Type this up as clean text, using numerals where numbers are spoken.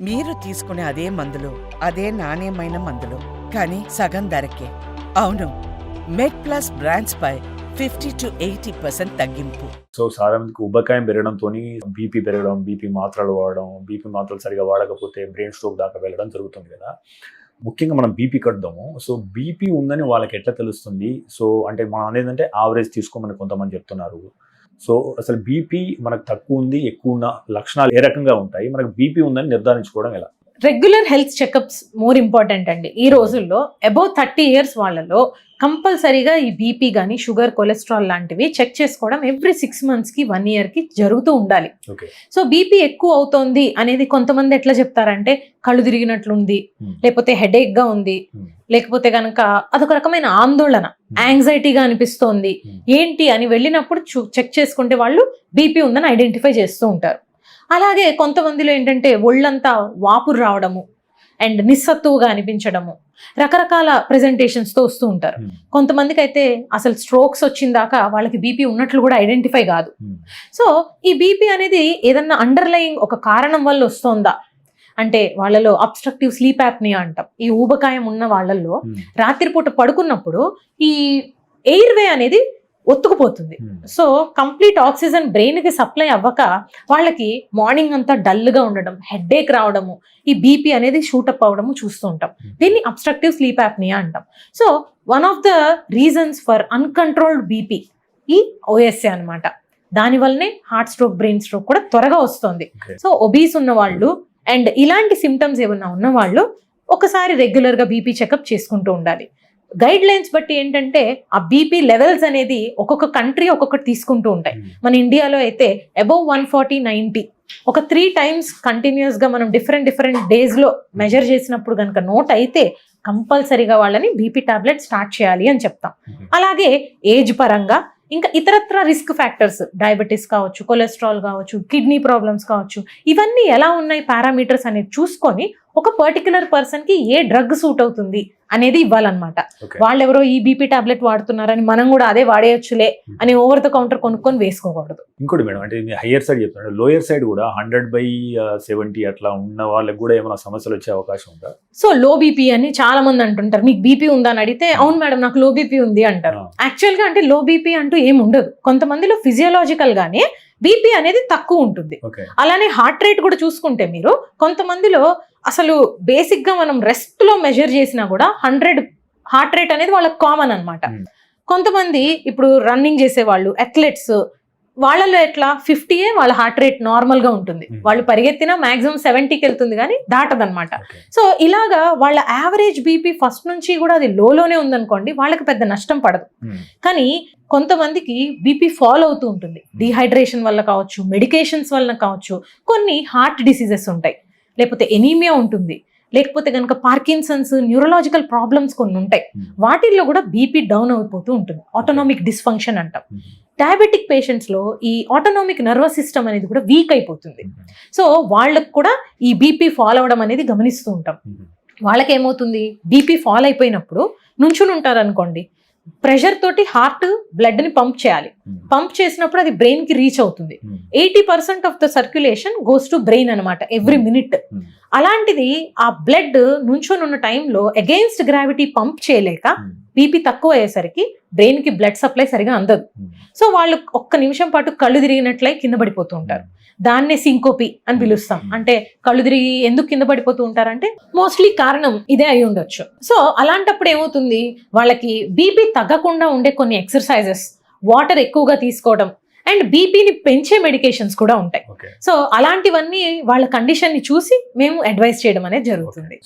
మీరు తీసుకునే అదే మందులు, అదే నాణ్యమైన మందులు, కానీ సగం ధరకే. అవును, మెడ్ప్లస్ బ్రాండ్స్ పై 50 to 80% తగ్గింపు. సో చాలా మందికి ఉబ్బకాయం పెరగడంతో బీపీ పెరగడం, బీపీ మాత్రలు వాడడం, బీపీ మాత్రలు సరిగా వాడకపోతే బ్రెయిన్ స్ట్రోక్ దాకా వెళ్ళడం జరుగుతుంది కదా. ముఖ్యంగా మనం బీపీ కడదాము. సో బీపీ ఉందని వాళ్ళకి ఎట్లా తెలుస్తుంది? సో అంటే మనం అనేది యావరేజ్ తీసుకోమని కొంతమంది చెప్తున్నారు. సో అసలు బీపీ మనకు తక్కువ ఉంది, ఎక్కువ ఉన్న లక్షణాలు ఏ రకంగా ఉంటాయి? మనకు బీపీ ఉందని నిర్ధారించుకోవడం ఎలా? Regular health checkups more important అండి. ఈ రోజుల్లో అబౌవ్ 30 years వాళ్ళలో కంపల్సరీగా ఈ బీపీ కానీ షుగర్, కొలెస్ట్రాల్ లాంటివి చెక్ చేసుకోవడం ఎవ్రీ 6 months కి 1 year కి జరుగుతూ ఉండాలి. సో బీపీ ఎక్కువ అవుతోంది అనేది కొంతమంది ఎట్లా చెప్తారంటే కళ్ళు తిరిగినట్లుంది, లేకపోతే హెడేక్ గా ఉంది, లేకపోతే కనుక అదొక రకమైన ఆందోళన, యాంగ్జైటీగా అనిపిస్తోంది ఏంటి అని వెళ్ళినప్పుడు చెక్ చేసుకుంటే వాళ్ళు బీపీ ఉందని ఐడెంటిఫై చేస్తూ ఉంటారు. అలాగే కొంతమందిలో ఏంటంటే ఒళ్ళంతా వాపురు రావడము అండ్ నిస్సత్తువుగా అనిపించడము, రకరకాల ప్రెజెంటేషన్స్తో వస్తూ ఉంటారు. కొంతమందికి అయితే అసలు స్ట్రోక్స్ వచ్చిందాకా వాళ్ళకి బీపీ ఉన్నట్లు కూడా ఐడెంటిఫై కాదు. సో ఈ బీపీ అనేది ఏదన్నా అండర్లయింగ్ ఒక కారణం వల్ల వస్తుందా అంటే వాళ్ళలో అబ్స్ట్రక్టివ్ స్లీప్ యాప్నియా అంటాం. ఈ ఊబకాయం ఉన్న వాళ్ళల్లో రాత్రిపూట పడుకున్నప్పుడు ఈ ఎయిర్ వే అనేది ఒత్తుకుపోతుంది. సో కంప్లీట్ ఆక్సిజన్ బ్రెయిన్ కి సప్లై అవ్వక వాళ్ళకి మార్నింగ్ అంతా డల్ గా ఉండడం, హెడేక్ రావడము, ఈ బీపీ అనేది షూటప్ అవడము చూస్తూ ఉంటాం. దీన్ని అబ్స్ట్రక్టివ్ స్లీప్ యాప్నియా అంటాం. So one of the reasons for uncontrolled BP ఈ ఓఎస్ఏ అనమాట. దానివల్లనే హార్ట్ స్ట్రోక్, బ్రెయిన్ స్ట్రోక్ కూడా త్వరగా వస్తుంది. సో ఒబీస్ ఉన్న వాళ్ళు అండ్ ఇలాంటి సిమ్టమ్స్ ఏమన్నా ఉన్న వాళ్ళు ఒకసారి రెగ్యులర్ గా బీపీ చెకప్ చేసుకుంటూ ఉండాలి. గైడ్ లైన్స్ బట్టి ఏంటంటే ఆ బీపీ లెవెల్స్ అనేది ఒక్కొక్క కంట్రీ ఒక్కొక్కటి తీసుకుంటూ ఉంటాయి. మన ఇండియాలో అయితే అబౌవ్ 140/90 ఒక 3 times కంటిన్యూస్ గా మనం డిఫరెంట్ డేస్ లో మెజర్ చేసినప్పుడు కనుక నోట్ అయితే కంపల్సరీగా వాళ్ళని బీపీ టాబ్లెట్ స్టార్ట్ చేయాలి అని చెప్తాం. అలాగే ఏజ్ పరంగా ఇంకా ఇతరత్ర రిస్క్ ఫ్యాక్టర్స్, డయాబెటీస్ కావచ్చు, కొలెస్ట్రాల్ కావచ్చు, కిడ్నీ ప్రాబ్లమ్స్ కావచ్చు, ఇవన్నీ ఎలా ఉన్నాయి పారామీటర్స్ అనేది చూసుకొని ఒక పర్టికులర్ పర్సన్ కి ఏ డ్రగ్ సూట్ అవుతుంది అనేది ఇవ్వాలన్నమాట. వాళ్ళెవరో ఈ బీపీ టాబ్లెట్ వాడుతున్నారని మనం కూడా అదే వాడేయచ్చులే అని ఓవర్ ద కౌంటర్ కొనుక్కొని వేసుకోకూడదు. ఇంకోటి మేడం, అంటే హయ్యర్ సైడ్ చెప్తున్నారు, లోయర్ సైడ్ కూడా 100/70 అట్లా ఉన్న వాళ్ళకి కూడా ఏమైనా సమస్యలు వచ్చే అవకాశం ఉందా? సో లో బీపీ అని చాలా మంది అంటుంటారు. మీకు బీపీ ఉందా అని అడిగితే అవును మేడం నాకు లో బీపీ ఉంది అంటారు. యాక్చువల్ గా అంటే లో బీపీ అంటూ ఏమి ఉండదు. కొంతమందిలో ఫిజియోలాజికల్ గానే బీపీ అనేది తక్కువ ఉంటుంది. అలానే హార్ట్ రేట్ కూడా చూసుకుంటే మీరు కొంతమందిలో అసలు బేసిక్ గా మనం రెస్ట్ లో మెజర్ చేసినా కూడా 100 హార్ట్ రేట్ అనేది వాళ్ళకి కామన్ అనమాట. కొంతమంది ఇప్పుడు రన్నింగ్ చేసే వాళ్ళు, అథ్లెట్స్, వాళ్ళలో ఎట్లా 50 వాళ్ళ హార్ట్ రేట్ నార్మల్ గా ఉంటుంది. వాళ్ళు పరిగెత్తినా మాక్సిమం 70కి వెళ్తుంది కానీ దాటదనమాట. సో ఇలాగా వాళ్ళ యావరేజ్ బీపీ ఫస్ట్ నుంచి కూడా అది లోనే ఉందనుకోండి, వాళ్ళకి పెద్ద నష్టం పడదు. కానీ కొంతమందికి బీపీ ఫాల్ అవుతూ ఉంటుంది. డీహైడ్రేషన్ వల్ల కావచ్చు, మెడికేషన్స్ వల్ల కావచ్చు, కొన్ని హార్ట్ డిసీజెస్ ఉంటాయి, లేకపోతే ఎనీమియా ఉంటుంది, లేకపోతే కనుక పార్కిన్సన్స్, న్యూరలాజికల్ ప్రాబ్లమ్స్ కొన్ని ఉంటాయి. వాటిల్లో కూడా బీపీ డౌన్ అయిపోతూ ఉంటుంది. ఆటోనామిక్ డిస్ఫంక్షన్ అంటాం. డయాబెటిక్ పేషెంట్స్ లో ఈ ఆటోనామిక్ నర్వస్ సిస్టమ్ అనేది కూడా వీక్ అయిపోతుంది. సో వాళ్ళకు కూడా ఈ బీపీ ఫాల్ అవ్వడం అనేది గమనిస్తూ ఉంటాం. వాళ్ళకి ఏమవుతుంది, బీపీ ఫాల్ అయిపోయినప్పుడు నుంచుని ఉంటారు అనుకోండి, ప్రెషర్ తోటి హార్ట్ బ్లడ్ ని పంప్ చేయాలి. పంప్ చేసినప్పుడు అది బ్రెయిన్ కి రీచ్ అవుతుంది. 80% of the circulation goes to brain అనమాట ఎవ్రీ మినిట్. అలాంటిది ఆ బ్లడ్ నుంచొని ఉన్న టైంలో అగెయిన్స్ట్ గ్రావిటీ పంప్ చేయలేక బీపీ తక్కువ అయ్యేసరికి బ్రెయిన్ కి బ్లడ్ సప్లై సరిగా అందదు. సో వాళ్ళు ఒక్క నిమిషం పాటు కళ్ళు తిరిగినట్లయి కింద పడిపోతూ ఉంటారు. దాన్నే సింకోపి అని పిలుస్తాం. అంటే కళ్ళు తిరిగి ఎందుకు కింద పడిపోతూ ఉంటారంటే మోస్ట్లీ కారణం ఇదే అయి ఉండొచ్చు. సో అలాంటప్పుడు ఏమవుతుంది, వాళ్ళకి బీపీ తగ్గకుండా ఉండే కొన్ని ఎక్సర్సైజెస్, వాటర్ ఎక్కువగా తీసుకోవడం అండ్ బీపీని పెంచే మెడికేషన్స్ కూడా ఉంటాయి. సో అలాంటివన్నీ వాళ్ళ కండిషన్ ని చూసి మేము అడ్వైస్ చేయడం అనేది జరుగుతుంది.